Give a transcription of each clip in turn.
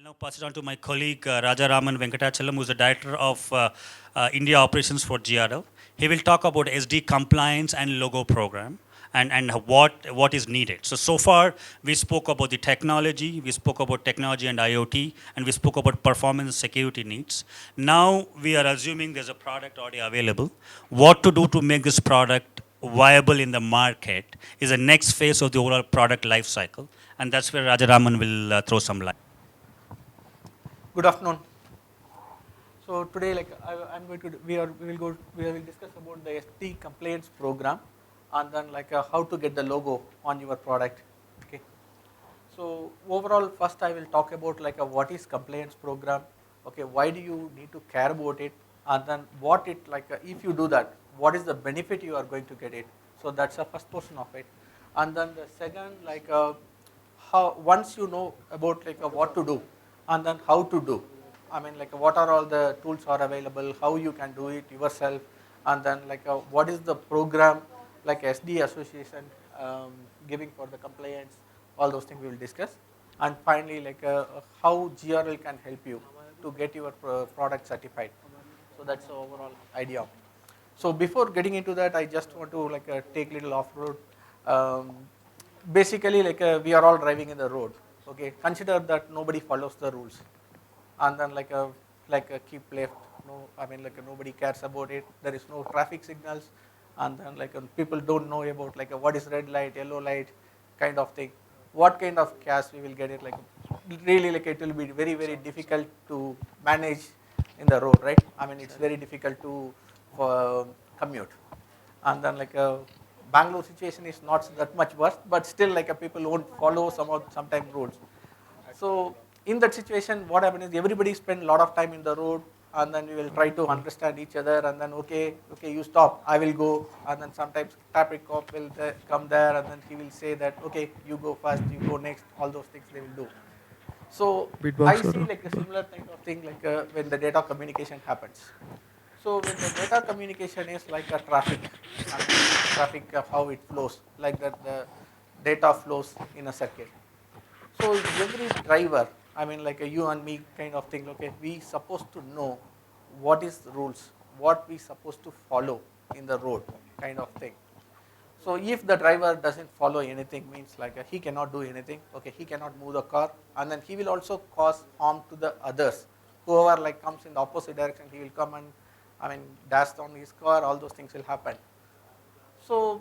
Now pass it on to my colleague Rajaraman Venkatachalam, who is the director of India operations for GRL. He will talk about SD compliance and logo program and what is needed. So far we spoke about the technology, we spoke about technology and IoT, and we spoke about performance and security needs. Now we are assuming there's a product already available. What to do to make this product viable in the market is the next phase of the overall product life cycle, and that's where Rajaraman will throw some light. Good afternoon. So today, I'm going to we will discuss about the ST compliance program, and then how to get the logo on your product. Okay. So overall, first I will talk about what is compliance program. Okay, why do you need to care about it, and then what it if you do that, what is the benefit you are going to get it. So that's the first portion of it, and then the second how once you know about what to do, and then how to do. I mean what are all the tools are available, how you can do it yourself, and then what is the program SDA association giving for the compliance. All those things we will discuss, and finally how GRL can help you to get your product certified. So that's the overall idea. So before getting into that, I just want to take little off road. Um, Basically we are all driving in the road. Okay, consider that nobody follows the rules, and then keep left. No, I mean nobody cares about it. There is no traffic signals, and then people don't know about what is red light, yellow light, kind of thing. What kind of chaos we will get it really it will be very very difficult to manage in the road, right? I mean it's very difficult to commute, and then Bangalore situation is not that much worse, but still people won't follow sometimes rules. So in that situation, what happens is everybody spend a lot of time in the road, and then we will try to understand each other, and then okay, you stop, I will go, and then sometimes traffic cop will come there, and then he will say that okay, you go first, you go next, all those things they will do. So I see a similar kind of thing when the data communication happens. So when the data communication is like a traffic, I mean traffic of how it flows, like that the data flows in a circuit. So every driver, I mean like a you and me kind of thing, okay, we supposed to know what is the rules, what we supposed to follow in the road kind of thing. So if the driver doesn't follow anything, means he cannot do anything, okay, he cannot move the car, and then he will also cause harm to the others. Whoever comes in the opposite direction, he will come and dash on his car, all those things will happen. So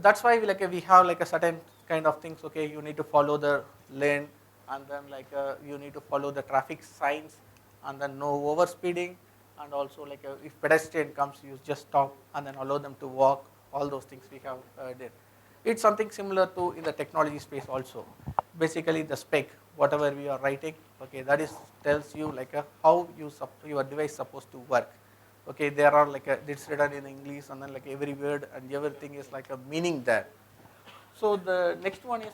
that's why we have a certain kind of things, okay, you need to follow the lane, and then you need to follow the traffic signs, and then no over speeding, and also if pedestrian comes, you just stop and then allow them to walk. All those things we have did. It's something similar to in the technology space also. Basically the spec, whatever we are writing, okay, that is tells you how your device supposed to work. Okay, there are it's written in English, and then every word and everything is a meaning there. So the next one is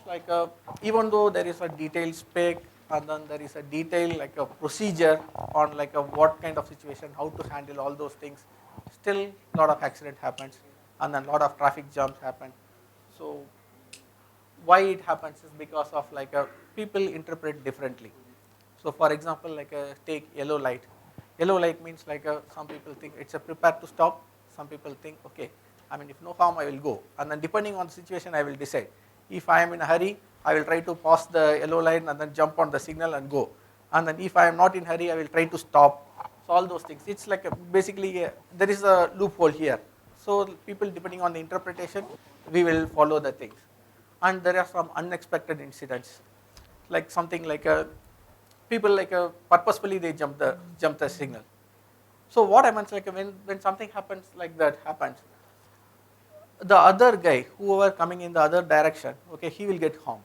even though there is a detailed spec, and then there is a detailed a procedure on what kind of situation, how to handle all those things, still a lot of accident happens, and then a lot of traffic jams happen. So why it happens is because of people interpret differently. So for example, take yellow light. Yellow light means some people think it's a prepare to stop. Some people think okay, I mean if no harm I will go, and then depending on the situation I will decide. If I am in a hurry, I will try to pass the yellow line and then jump on the signal and go. And then if I am not in hurry, I will try to stop. So all those things. It's basically there is a loophole here. So people depending on the interpretation, we will follow the things. And there are some unexpected incidents, like something people purposefully they jump the signal. So what happens when something happens like that happens, the other guy, whoever coming in the other direction, okay, he will get harmed.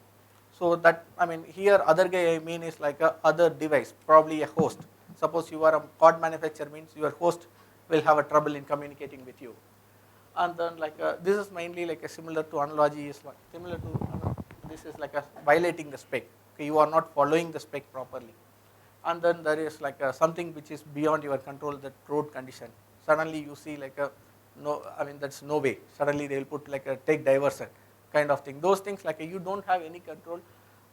So that here other guy I mean is a other device, probably a host. Suppose you are a card manufacturer, means your host will have a trouble in communicating with you. And then this is mainly a similar to analogy is similar to this is a violating the spec. Okay, you are not following the spec properly. And then there is something which is beyond your control, that road condition. Suddenly you see no, that's no way. Suddenly they will put a take diversion kind of thing. Those things you don't have any control,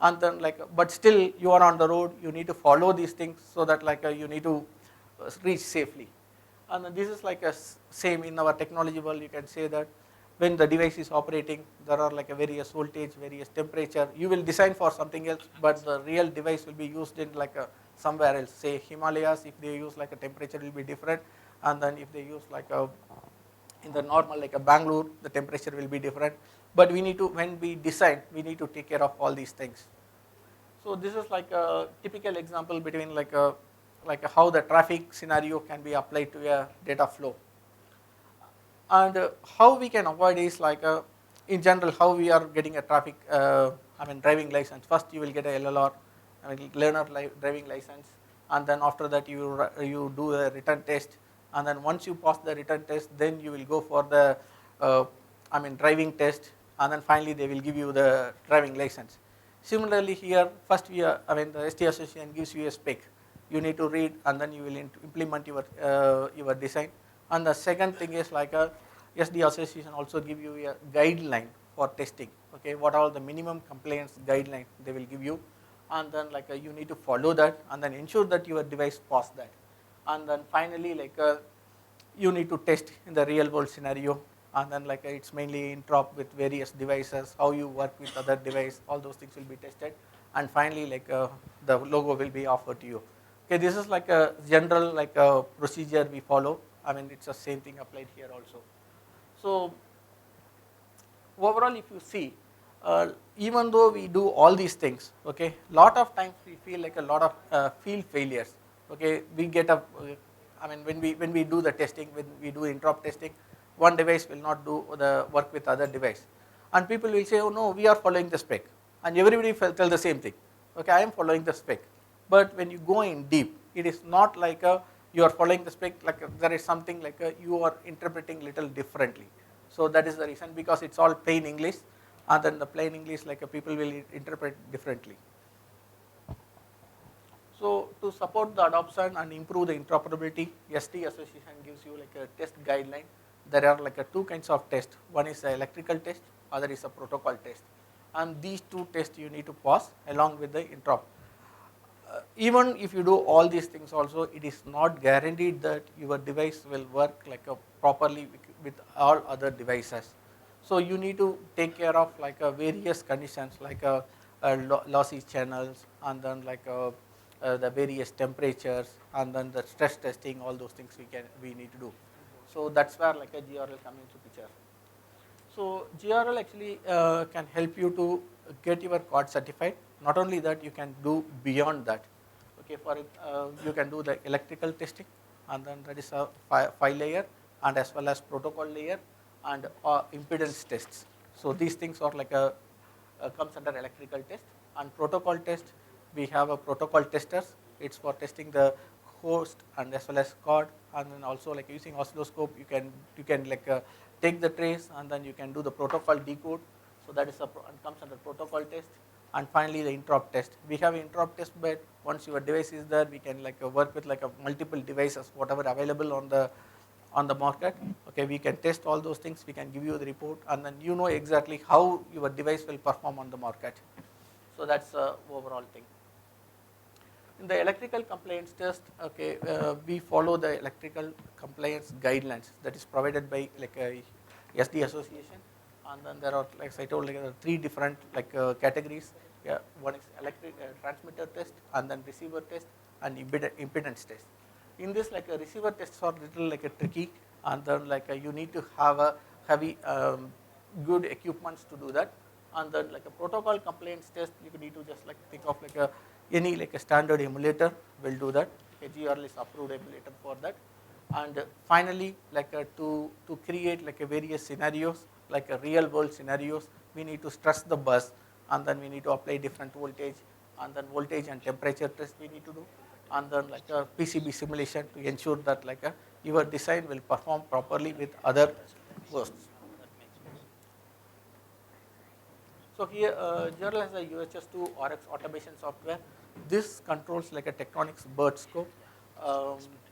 and then like, but still you are on the road, you need to follow these things so that like you need to reach safely. And then this is like a same in our technology world. You can say that when the device is operating, there are like a various voltage, various temperature. You will design for something else, but the real device will be used in like a somewhere else. Say Himalayas, if they use like a temperature will be different, and then if they use like a in the normal like a Bangalore, the temperature will be different. But we need to, when we design, we need to take care of all these things. So this is like a typical example between like how the traffic scenario can be applied to a data flow. And how we can avoid is like in general how we are getting a traffic, I mean driving license. First you will get a LLR, I mean learner driving license, and then after that you do a written test, and then once you pass the written test, then you will go for the I mean driving test, and then finally they will give you the driving license. Similarly here, first I mean the SDA association gives you a spec. You need to read, and then you will implement your design. And the second thing is like a SD association also give you a guideline for testing. Okay, what are the minimum compliance guidelines they will give you, and then like you need to follow that, and then ensure that your device pass that, and then finally like you need to test in the real world scenario, and then like it's mainly interop with various devices, how you work with other device, all those things will be tested, and finally like the logo will be offered to you. Okay, this is like a general like a procedure we follow. I mean it's the same thing applied here also. So overall if you see, even though we do all these things, okay, lot of times we feel like a lot of field failures. Okay, we get a I mean when we do the testing, when we do interop testing, one device will not do the work with other device, and people will say, oh no, we are following the spec, and everybody tell the same thing. Okay, I am following the spec, but when you go in deep, it is not like you are following the spec, like there is something like you are interpreting little differently. So that is the reason, because it's all plain English, and then the plain English like people will interpret differently. So to support the adoption and improve the interoperability, ST association gives you like a test guideline. There are like two kinds of test. One is an electrical test, other is a protocol test, and these two tests you need to pass along with the interop. Even if you do all these things also, it is not guaranteed that your device will work like properly with all other devices. So you need to take care of like various conditions, like lossy channels, and then like the various temperatures, and then the stress testing, all those things we need to do. So that's where like a GRL comes into picture. So GRL actually can help you to get your card certified. Not only that, you can do beyond that. Okay, for it, you can do the electrical testing, and then that is a file layer, and as well as protocol layer, and impedance tests. So these things are like comes under electrical test. And protocol test, we have a protocol testers. It's for testing the host and as well as card, and then also like using oscilloscope, you can like take the trace, and then you can do the protocol decode. So that is comes under protocol test. And finally the interop test. We have an interop test bed. Once your device is there, we can like work with like multiple devices, whatever available on the market. Okay, we can test all those things. We can give you the report, and then you know exactly how your device will perform on the market. So that's the overall thing. In the electrical compliance test, okay, we follow the electrical compliance guidelines that is provided by like a SD association, and then there are, like I told, like three different like categories. Yeah, one is electric transmitter test, and then receiver test, and impedance test. In this, like receiver tests are little like a tricky, and then like you need to have a heavy good equipments to do that. And then like a protocol compliance test, you need to just like think of like any like a standard emulator will do that. A GRL is approved emulator for that. And finally, like to create like a various scenarios, like a real world scenarios, we need to stress the bus, and then we need to apply different voltage, and then voltage and temperature test we need to do, and then like a PCB simulation to ensure that like your design will perform properly with other hosts. So here GRL has a UHS2 RX automation software. This controls like a Tektronix bird scope.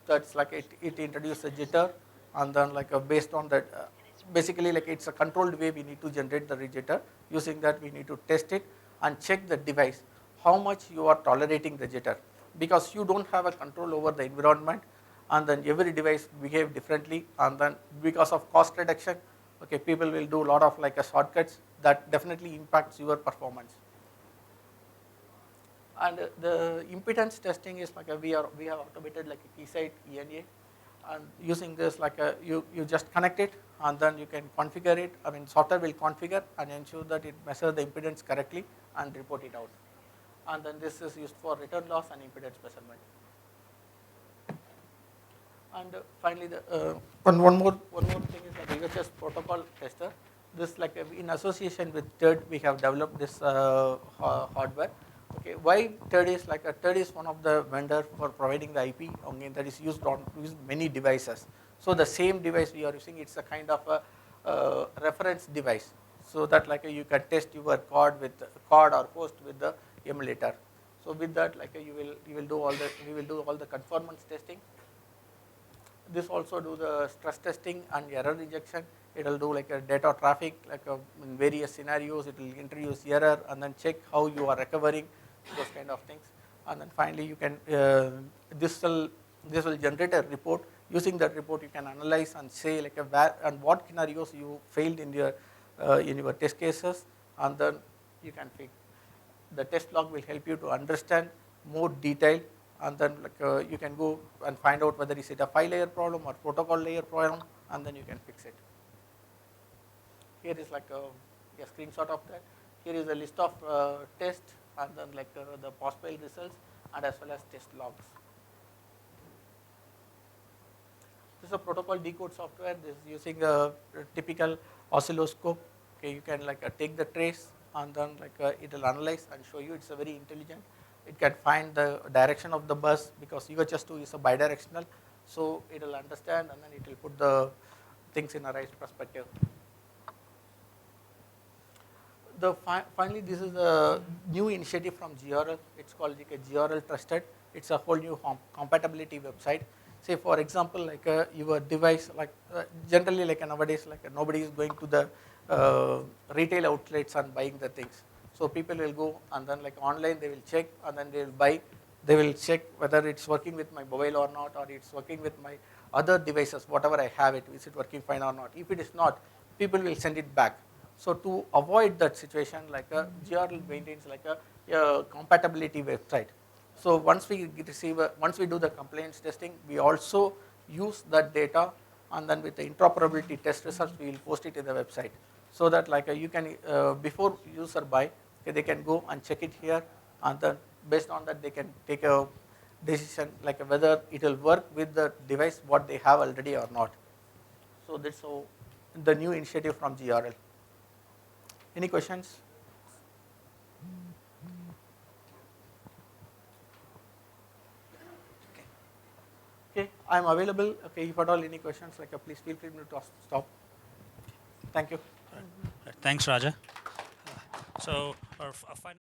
That's like it introduces a jitter, and then like based on that, basically like it's a controlled way we need to generate the jitter. Using that we need to test it, and check the device how much you are tolerating the jitter, because you don't have a control over the environment, and then every device behave differently, and then because of cost reduction, okay, people will do a lot of like a shortcuts that definitely impacts your performance. And the impedance testing is like we have automated like a Keysight ENA, and using this like you just connect it and then you can configure it. I mean, software will configure and ensure that it measures the impedance correctly and report it out. And then this is used for return loss and impedance measurement. And finally, the one more thing is the UHS protocol tester. This like in association with TED, we have developed this hardware. Okay, why TED is like TED is one of the vendor for providing the IP that is used on many devices. So the same device we are using, it's a kind of a reference device, so that like you can test your card or host with the emulator. So with that, like we will do all the conformance testing. This also do the stress testing and error injection. It will do like a data traffic, like in various scenarios. It will introduce error and then check how you are recovering, those kind of things. And then finally, you can this will generate a report. Using that report, you can analyze and say like where and what scenarios you failed in your test cases, and then you can fix. The test log will help you to understand more detail, and then like you can go and find out whether is it a 5-layer problem or protocol layer problem, and then you can fix it. Here is like a screenshot of that. Here is a list of tests, and then like the post-fail results, and as well as test logs. This is a protocol decode software. This is using a typical oscilloscope. Okay, you can like take the trace, and then like it will analyze and show you. It's a very intelligent. It can find the direction of the bus, because UHS2 is a bidirectional, so it will understand and then it will put the things in a right perspective. Finally, this is a new initiative from GRL. It's called like a GRL Trusted. It's a whole new compatibility website. Say for example, like your device, like generally like nowadays, like nobody is going to the retail outlets and buying the things. So people will go and then like online they will check and then they will buy. They will check whether it's working with my mobile or not, or it's working with my other devices, whatever I have it, is it working fine or not. If it is not, people will send it back. So to avoid that situation, like GRL maintains like a compatibility website. So once we do the compliance testing, we also use that data, and then with the interoperability test results, we will post it in the website, so that like you can before user buy, okay, they can go and check it here, and then based on that they can take a decision like whether it will work with the device what they have already or not. So that's how the new initiative from GRL. Any questions? Okay, I am available. Okay, if at all any questions, like please feel free to stop. Thank you. Thanks, Raja. So our final